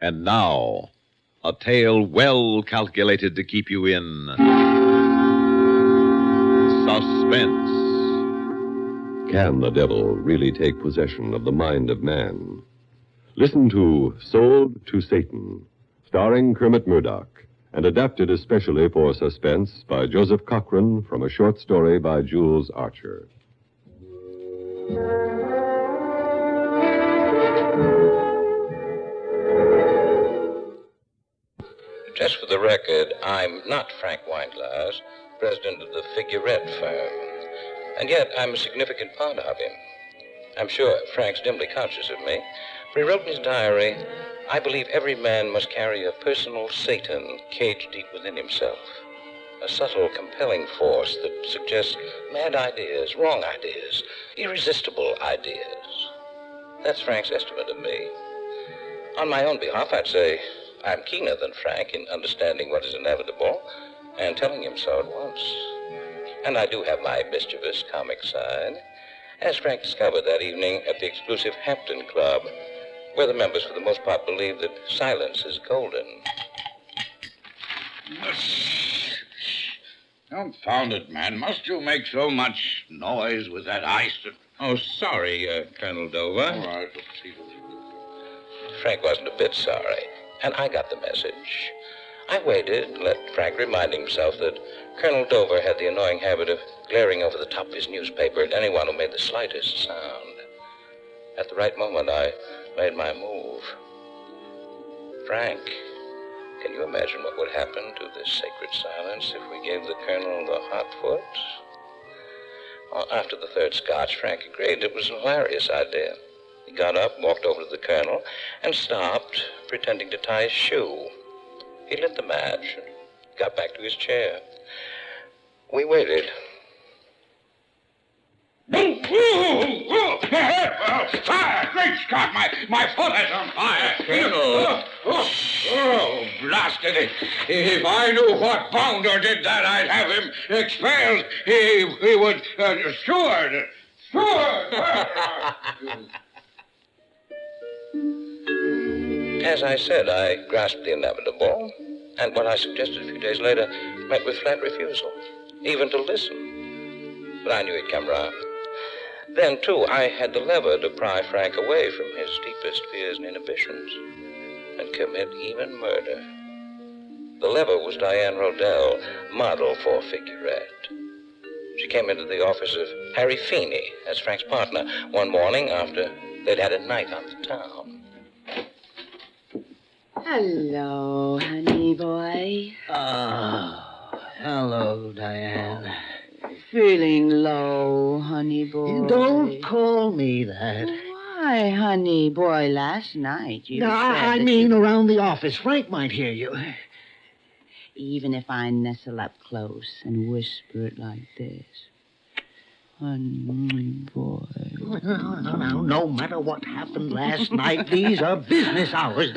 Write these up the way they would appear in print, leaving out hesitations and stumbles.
And now, a tale well calculated to keep you in suspense. Can the devil really take possession of the mind of man? Listen to Sold to Satan, starring Kermit Murdock, and adapted especially for Suspense by Joseph Cochran from a short story by Jules Archer. Just for the record, I'm not Frank Wineglass, president of the Figurette firm. And yet, I'm a significant part of him. I'm sure Frank's dimly conscious of me, for he wrote in his diary, "I believe every man must carry a personal Satan caged deep within himself. A subtle, compelling force that suggests mad ideas, wrong ideas, irresistible ideas." That's Frank's estimate of me. On my own behalf, I'd say I'm keener than Frank in understanding what is inevitable and telling him so at once. And I do have my mischievous comic side, as Frank discovered that evening at the exclusive Hampton Club, where the members for the most part believe that silence is golden. Confound it, man. Must you make so much noise with that ice? Oh, sorry, Colonel Dover. All right. Frank wasn't a bit sorry, and I got the message. I waited and let Frank remind himself that Colonel Dover had the annoying habit of glaring over the top of his newspaper at anyone who made the slightest sound. At the right moment, I made my move. Frank, can you imagine what would happen to this sacred silence if we gave the Colonel the hot foot? Well, after the third scotch, Frank agreed it was a hilarious idea. He got up, walked over to the Colonel, and stopped, pretending to tie his shoe. He lit the match and got back to his chair. We waited. Fire! Great Scott! My foot is on fire! Colonel! Oh, blasted it! If I knew what bounder did that, I'd have him expelled. He would... Steward! As I said, I grasped the inevitable, and what I suggested a few days later met with flat refusal, even to listen. But I knew he'd come round. Then, too, I had the lever to pry Frank away from his deepest fears and inhibitions and commit even murder. The lever was Diane Rodell, model for Figurette. She came into the office of Harry Feeney as Frank's partner one morning after they'd had a night on the town. Hello, honey boy. Oh, hello, Diane. Feeling low, honey boy. Don't call me that. Why, honey boy, last night you No, said I that mean around the office. Frank might hear you. Even if I nestle up close and whisper it like this. Honey boy. No matter what happened last night, these are business hours.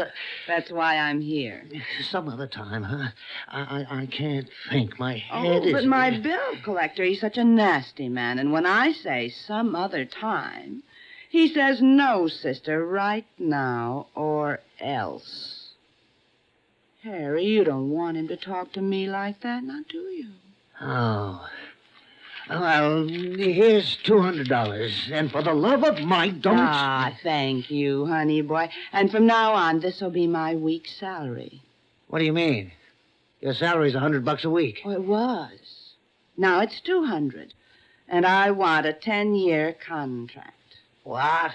That's why I'm here. Some other time, huh? I can't think. My head is... But my bill collector, he's such a nasty man. And when I say some other time, he says no, sister, right now or else. Harry, you don't want him to talk to me like that, now do you? Oh. Well, here's $200. And for the love of Mike, don't... Ah, thank you, honey boy. And from now on, this'll be my week's salary. What do you mean? Your salary's $100 a week. Oh, it was. Now it's 200. And I want a 10-year contract. What?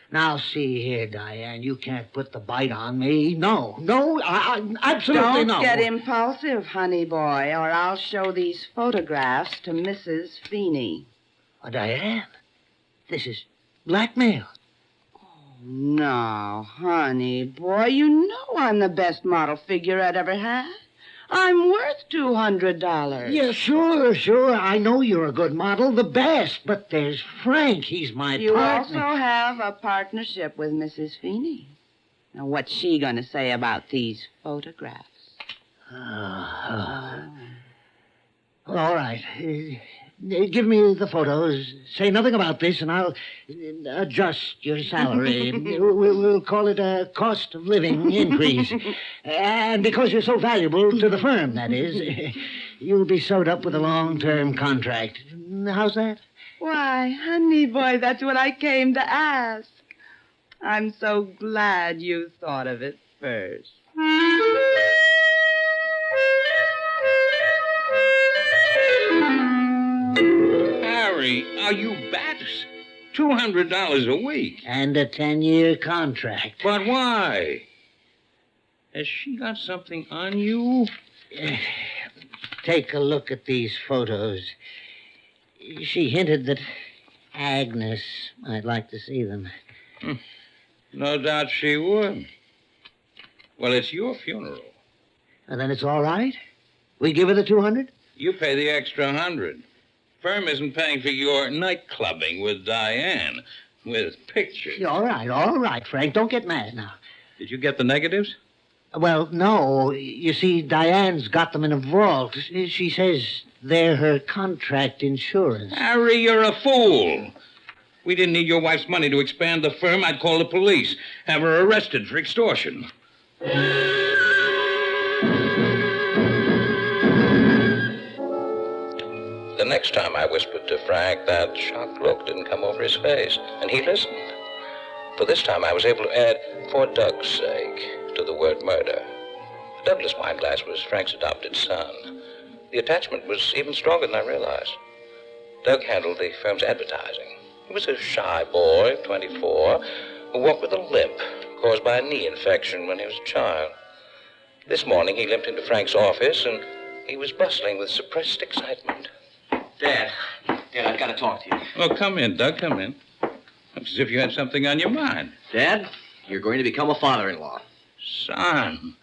Now, see here, Diane, you can't put the bite on me. No, I absolutely no. Don't get impulsive, honey boy, or I'll show these photographs to Mrs. Feeney. Oh, Diane, this is blackmail. No, honey boy, you know I'm the best model Figurette ever had. I'm worth $200. Yeah, sure. I know you're a good model, the best. But there's Frank. He's my You partner. also have a partnership with Mrs. Feeney. Now, what's she going to say about these photographs? All right. Give me the photos. Say nothing about this, and I'll adjust your salary. We'll call it a cost of living increase. And because you're so valuable to the firm, that is, you'll be sewed up with a long-term contract. How's that? Why, honey boy, that's what I came to ask. I'm so glad you thought of it first. Harry, are you bats? $200 a week. And a 10-year contract. But why? Has she got something on you? Take a look at these photos. She hinted that Agnes might like to see them. No doubt she would. Well, it's your funeral. And then it's all right? We give her the 200? You pay the extra 100. Firm isn't paying for your night clubbing with Diane, with pictures. All right, Frank. Don't get mad now. Did you get the negatives? Well, no. You see, Diane's got them in a vault. She says they're her contract insurance. Harry, you're a fool. We didn't need your wife's money to expand the firm. I'd call the police, have her arrested for extortion. The next time I whispered to Frank, that shocked look didn't come over his face, and he listened. For this time I was able to add, for Doug's sake, to the word murder. Douglas Wineglass was Frank's adopted son. The attachment was even stronger than I realized. Doug handled the firm's advertising. He was a shy boy, 24, who walked with a limp caused by a knee infection when he was a child. This morning he limped into Frank's office, and he was bustling with suppressed excitement. Dad, I've got to talk to you. Well, come in, Doug, come in. Looks as if you had something on your mind. Dad, you're going to become a father-in-law. Son.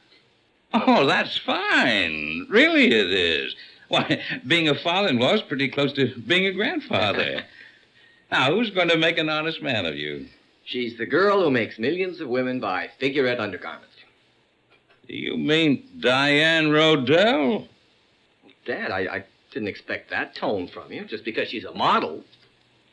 Oh, that's fine. Really it is. Why, being a father-in-law is pretty close to being a grandfather. Now, who's going to make an honest man of you? She's the girl who makes millions of women buy figurette undergarments. Do you mean Diane Rodell? Dad, I didn't expect that tone from you just because she's a model.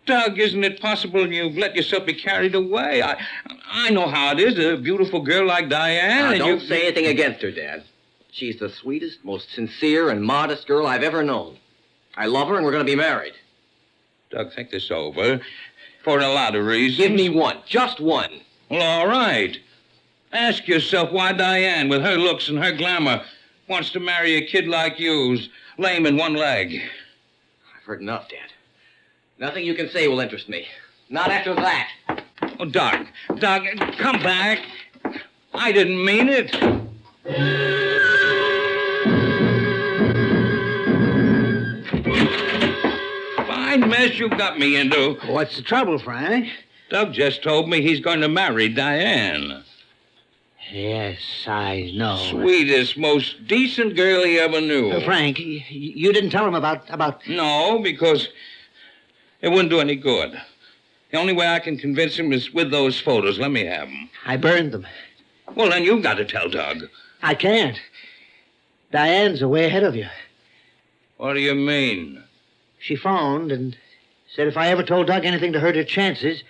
Doug, isn't it possible you've let yourself be carried away? I know how it is, a beautiful girl like Diane. Now, don't say anything against her, Dad. She's the sweetest, most sincere, and modest girl I've ever known. I love her, and we're going to be married. Doug, think this over. For a lot of reasons. Give me one. Just one. Well, all right. Ask yourself why Diane, with her looks and her glamour, wants to marry a kid like you who's lame in one leg. I've heard enough, Dad. Nothing you can say will interest me. Not after that. Oh, Doug, come back. I didn't mean it. Fine mess you got me into. What's the trouble, Frank? Doug just told me he's going to marry Diane. Yes, I know. Sweetest, most decent girl he ever knew. Frank, you didn't tell him about... No, because it wouldn't do any good. The only way I can convince him is with those photos. Let me have them. I burned them. Well, then you've got to tell Doug. I can't. Diane's way ahead of you. What do you mean? She phoned and said if I ever told Doug anything to hurt her chances,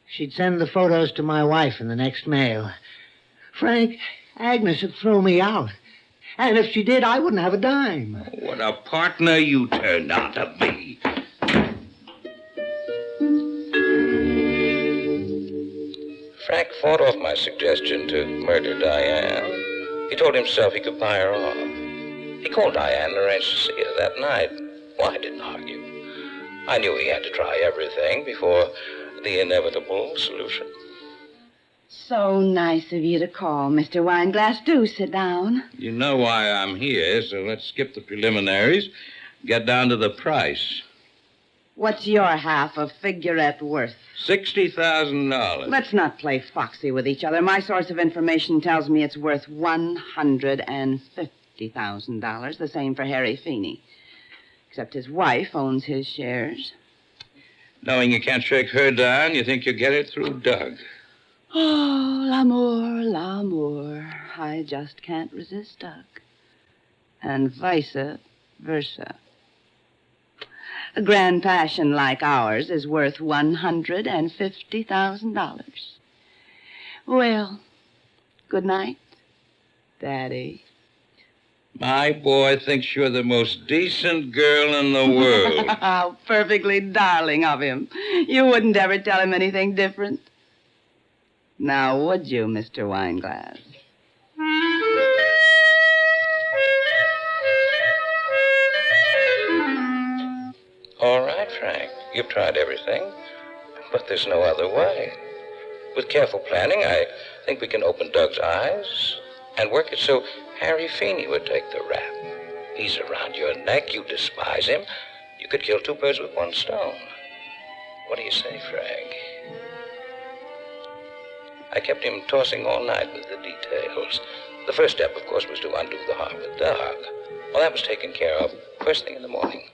she'd send the photos to my wife in the next mail. Frank, Agnes would throw me out. And if she did, I wouldn't have a dime. What a partner you turned out to be. Frank fought off my suggestion to murder Diane. He told himself he could buy her off. He called Diane and arranged to see her that night. Well, I didn't argue. I knew he had to try everything before the inevitable solution. So nice of you to call, Mr. Wineglass. Do sit down. You know why I'm here, so let's skip the preliminaries. Get down to the price. What's your half of figurette worth? $60,000. Let's not play foxy with each other. My source of information tells me it's worth $150,000. The same for Harry Feeney. Except his wife owns his shares. Knowing you can't shake her down, you think you'll get it through Doug. Oh, l'amour. I just can't resist Doug. And vice versa. A grand passion like ours is worth $150,000. Well, good night, Daddy. My boy thinks you're the most decent girl in the world. How perfectly darling of him. You wouldn't ever tell him anything different. Now, would you, Mr. Wineglass? All right, Frank. You've tried everything, but there's no other way. With careful planning, I think we can open Doug's eyes and work it so Harry Feeney would take the rap. He's around your neck. You despise him. You could kill two birds with one stone. What do you say, Frank? I kept him tossing all night with the details. The first step, of course, was to undo the harm with Doug. Well, that was taken care of first thing in the morning.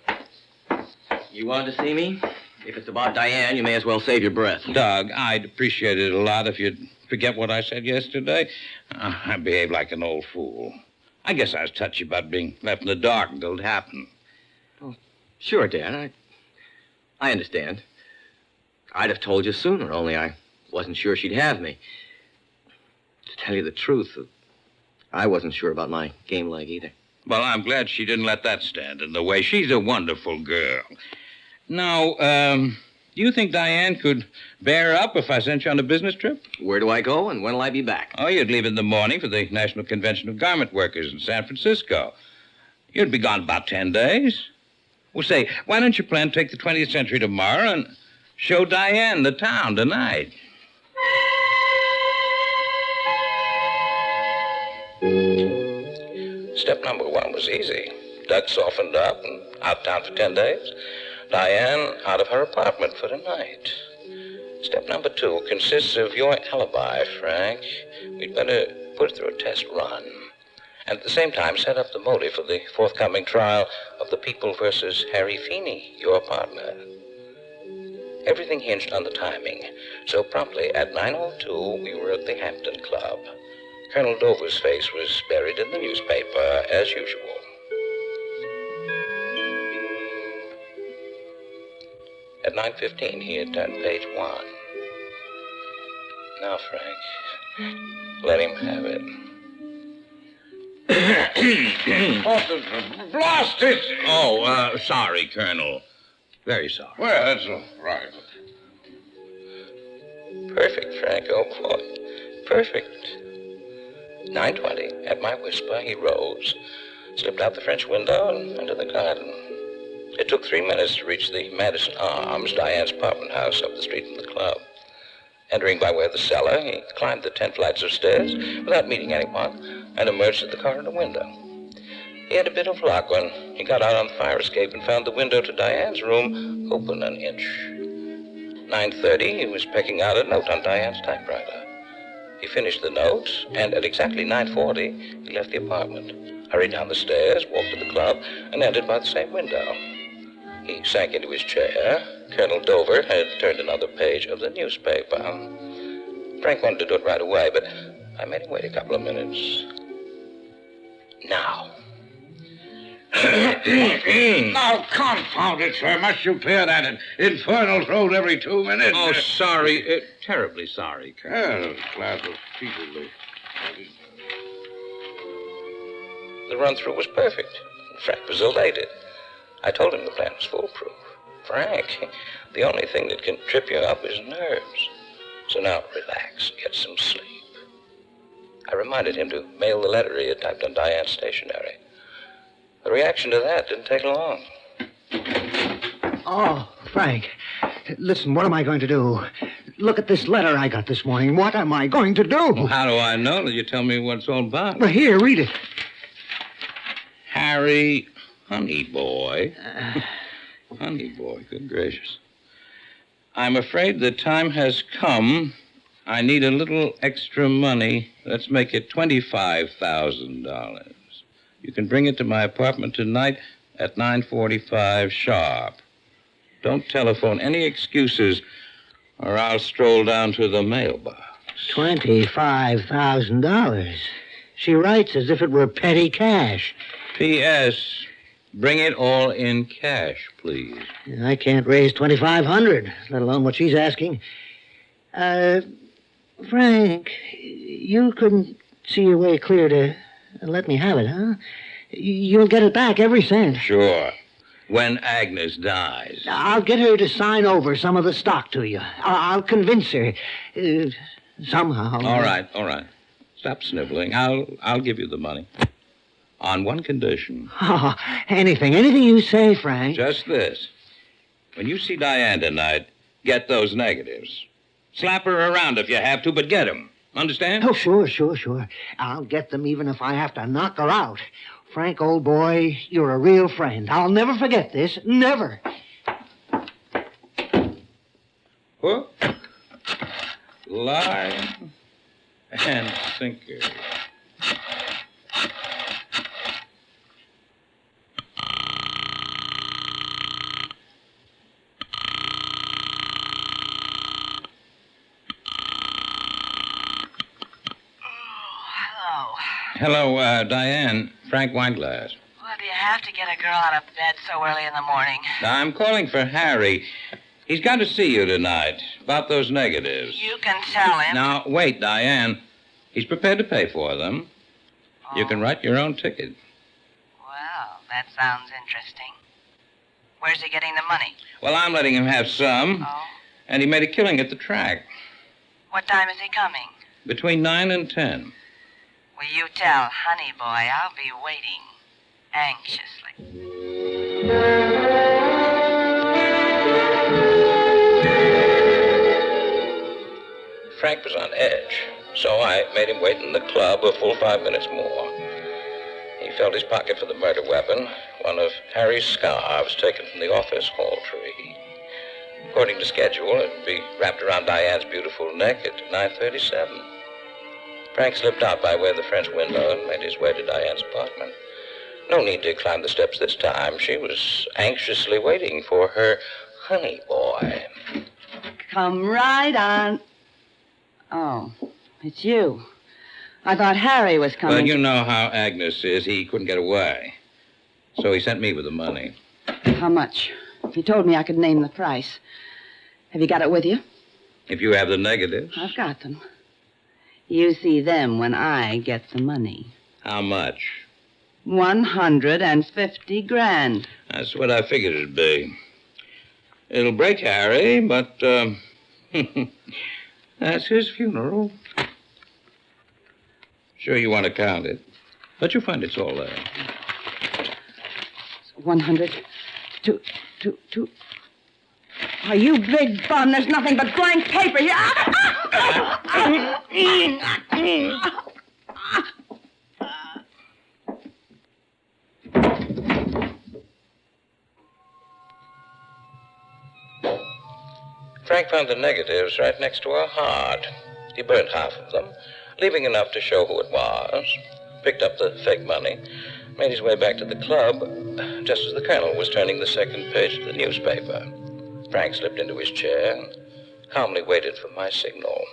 You wanted to see me? If it's about Diane, you may as well save your breath. Doug, I'd appreciate it a lot if you'd forget what I said yesterday. I behaved like an old fool. I guess I was touchy about being left in the dark until it happened. Oh, sure, Dad. I understand. I'd have told you sooner, only I wasn't sure she'd have me. To tell you the truth, I wasn't sure about my game leg either. Well, I'm glad she didn't let that stand in the way. She's a wonderful girl. Now, do you think Diane could bear up if I sent you on a business trip? Where do I go, and when will I be back? Oh, you'd leave in the morning for the National Convention of Garment Workers in San Francisco. You'd be gone about 10 days. Well, say, why don't you plan to take the 20th Century tomorrow and show Diane the town tonight? Step number one was easy. Doug softened up and out of town for 10 days. Diane out of her apartment for the night. Step number two consists of your alibi, Frank. We'd better put it through a test run. And at the same time, set up the motive for the forthcoming trial of the People versus Harry Feeney, your partner. Everything hinged on the timing. So promptly at 9:02, we were at the Hampton Club. Colonel Dover's face was buried in the newspaper, as usual. At 9:15, he had turned page 1. Now, Frank, let him have it. Blast it! Oh, sorry, Colonel. Very sorry. Well, that's all right. Perfect, Frank, oh boy. Perfect. 9:20, at my whisper, he rose, slipped out the French window and into the garden. It took 3 minutes to reach the Madison Arms, Diane's apartment house up the street from the club. Entering by way of the cellar, he climbed the 10 flights of stairs without meeting anyone and emerged at the corridor window. He had a bit of luck when he got out on the fire escape and found the window to Diane's room open an inch. 9:30, he was pecking out a note on Diane's typewriter. He finished the note, and at exactly 9:40, he left the apartment, hurried down the stairs, walked to the club, and entered by the same window. He sank into his chair. Colonel Dover had turned another page of the newspaper. Frank wanted to do it right away, but I made him wait a couple of minutes. Now. Now, confound it, sir. Must you clear that infernal throat every 2 minutes? Oh, sorry. Terribly sorry, Colonel. Well, glass of peaceably. The run-through was perfect. Frank was elated. I told him the plan was foolproof. Frank, the only thing that can trip you up is nerves. So now, relax, get some sleep. I reminded him to mail the letter he had typed on Diane's stationery. The reaction to that didn't take long. Oh, Frank, listen, what am I going to do? Look at this letter I got this morning. What am I going to do? Well, how do I know that you tell me what it's all about? Well, here, read it. Harry, honey boy. Honey boy, good gracious. I'm afraid the time has come. I need a little extra money. Let's make it $25,000. You can bring it to my apartment tonight at 9:45 sharp. Don't telephone any excuses, or I'll stroll down to the mailbox. $25,000. She writes as if it were petty cash. P.S. Bring it all in cash, please. I can't raise $2,500, let alone what she's asking. Frank, you couldn't see your way clear to let me have it, huh? You'll get it back, every cent. Sure. When Agnes dies. I'll get her to sign over some of the stock to you. I'll convince her. Somehow. All right. Stop sniveling. I'll give you the money. On one condition. Oh, anything you say, Frank. Just this. When you see Diane tonight, get those negatives. Slap her around if you have to, but get them. Understand? Oh, sure. I'll get them even if I have to knock her out. Frank, old boy, you're a real friend. I'll never forget this. Never. Hook, line, and sinker. Hello, Diane. Frank Wineglass. Well, do you have to get a girl out of bed so early in the morning? I'm calling for Harry. He's got to see you tonight about those negatives. You can tell him. Now, wait, Diane. He's prepared to pay for them. Oh. You can write your own ticket. Well, that sounds interesting. Where's he getting the money? Well, I'm letting him have some. Oh? And he made a killing at the track. What time is he coming? Between 9 and 10. Will you tell Honey Boy I'll be waiting anxiously? Frank was on edge, so I made him wait in the club a full 5 minutes more. He felt his pocket for the murder weapon, one of Harry's scarves taken from the office hall tree. According to schedule, it would be wrapped around Diane's beautiful neck at 9:37. Frank slipped out by way of the French window and made his way to Diane's apartment. No need to climb the steps this time. She was anxiously waiting for her honey boy. Come right on. Oh, it's you. I thought Harry was coming. Well, you know how Agnes is. He couldn't get away. So he sent me with the money. How much? He told me I could name the price. Have you got it with you? If you have the negatives. I've got them. You see them when I get the money. How much? 150 grand. That's what I figured it'd be. It'll break Harry, but, that's his funeral. Sure you want to count it, but you'll find it's all there. 100, two. Oh, you big bum, there's nothing but blank paper here. Frank found the negatives right next to her heart. He burnt half of them, leaving enough to show who it was, picked up the fake money, made his way back to the club just as the colonel was turning the second page of the newspaper. Frank slipped into his chair and calmly waited for my signal.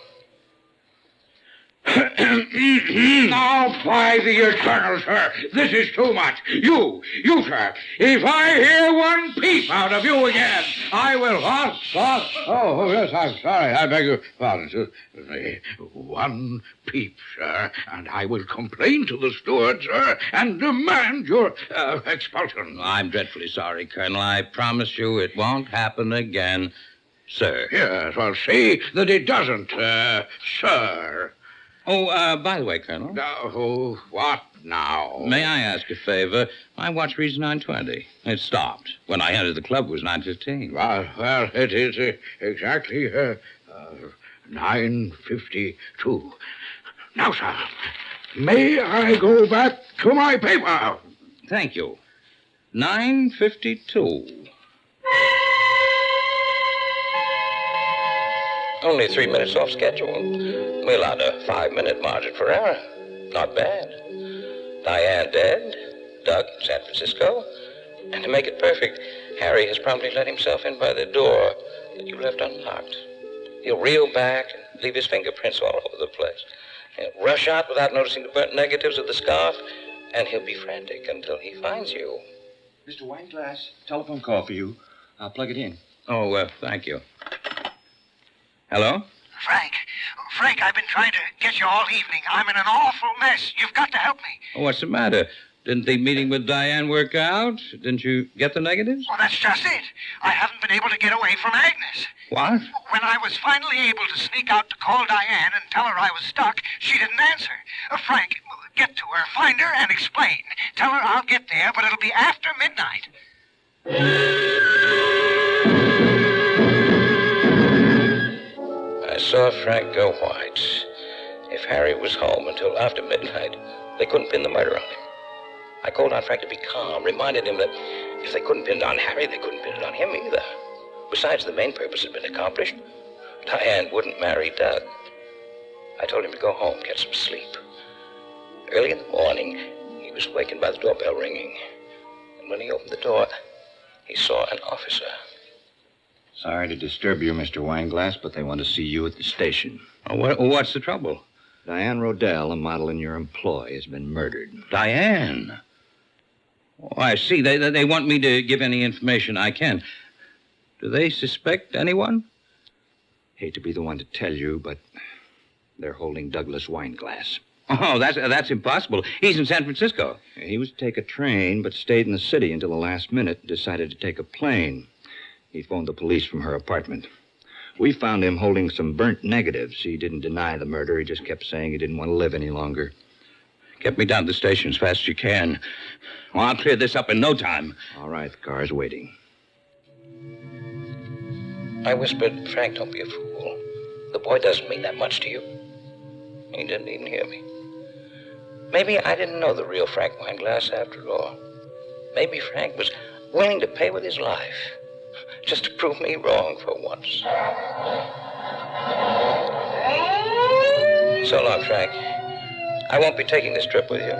Now, by the eternal, sir, this is too much. You, sir, if I hear one peep out of you again, I will... What? Oh, yes, I'm sorry. I beg your pardon. One peep, sir, and I will complain to the steward, sir, and demand your expulsion. I'm dreadfully sorry, Colonel. I promise you it won't happen again, sir. Yes, well, see that it doesn't, sir. Oh, by the way, Colonel. Oh, what now? May I ask a favor? My watch reads 9:20. It stopped. When I entered the club, it was 9:15. Well, it is exactly 9:52. Now, sir, may I go back to my paper? Thank you. 9:52. Only 3 minutes off schedule. We allowed a 5-minute margin for error. Not bad. Diane dead, Doug in San Francisco, and to make it perfect, Harry has promptly let himself in by the door that you left unlocked. He'll reel back and leave his fingerprints all over the place. He'll rush out without noticing the burnt negatives of the scarf, and he'll be frantic until he finds you. Mr. Wineglass, telephone call for you. I'll plug it in. Oh, thank you. Hello? Frank, I've been trying to get you all evening. I'm in an awful mess. You've got to help me. Oh, what's the matter? Didn't the meeting with Diane work out? Didn't you get the negatives? Well, that's just it. I haven't been able to get away from Agnes. What? When I was finally able to sneak out to call Diane and tell her I was stuck, she didn't answer. Frank, get to her, find her, and explain. Tell her I'll get there, but it'll be after midnight. I saw Frank go white. If Harry was home until after midnight, they couldn't pin the murder on him. I called on Frank to be calm, reminded him that if they couldn't pin it on Harry, they couldn't pin it on him either. Besides, the main purpose had been accomplished. Diane wouldn't marry Doug. I told him to go home, get some sleep. Early in the morning, he was wakened by the doorbell ringing. And when he opened the door, he saw an officer. Sorry to disturb you, Mr. Wineglass, but they want to see you at the station. Oh, what's the trouble? Diane Rodell, a model in your employ, has been murdered. Diane? Oh, I see. They want me to give any information I can. Do they suspect anyone? Hate to be the one to tell you, but they're holding Douglas Wineglass. Oh, that's impossible. He's in San Francisco. He was to take a train, but stayed in the city until the last minute and decided to take a plane. He phoned the police from her apartment. We found him holding some burnt negatives. He didn't deny the murder. He just kept saying he didn't want to live any longer. Get me down to the station as fast as you can. Well, I'll clear this up in no time. All right, the car's waiting. I whispered, Frank, don't be a fool. The boy doesn't mean that much to you. He didn't even hear me. Maybe I didn't know the real Frank Wineglass after all. Maybe Frank was willing to pay with his life just to prove me wrong for once. So long, Frank. I won't be taking this trip with you.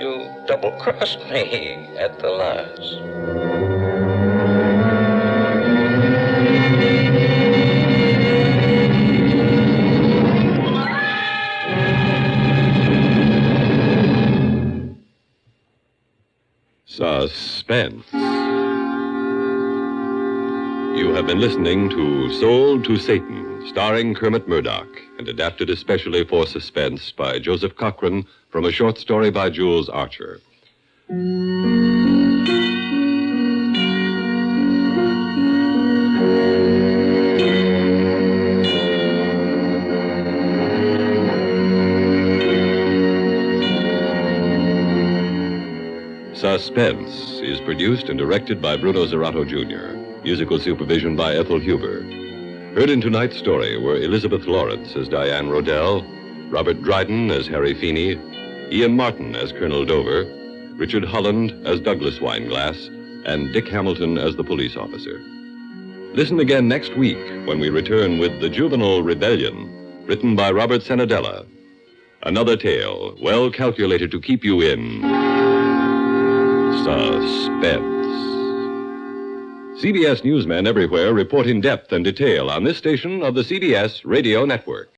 You double-crossed me at the last. Suspense. You have been listening to Sold to Satan, starring Kermit Murdock, and adapted especially for Suspense by Joseph Cochran from a short story by Jules Archer. Suspense is produced and directed by Bruno Zerato, Jr., musical supervision by Ethel Huber. Heard in tonight's story were Elizabeth Lawrence as Diane Rodell, Robert Dryden as Harry Feeney, Ian Martin as Colonel Dover, Richard Holland as Douglas Wineglass, and Dick Hamilton as the police officer. Listen again next week when we return with The Juvenile Rebellion, written by Robert Sanadella. Another tale well calculated to keep you in suspense. CBS newsmen everywhere report in depth and detail on this station of the CBS Radio Network.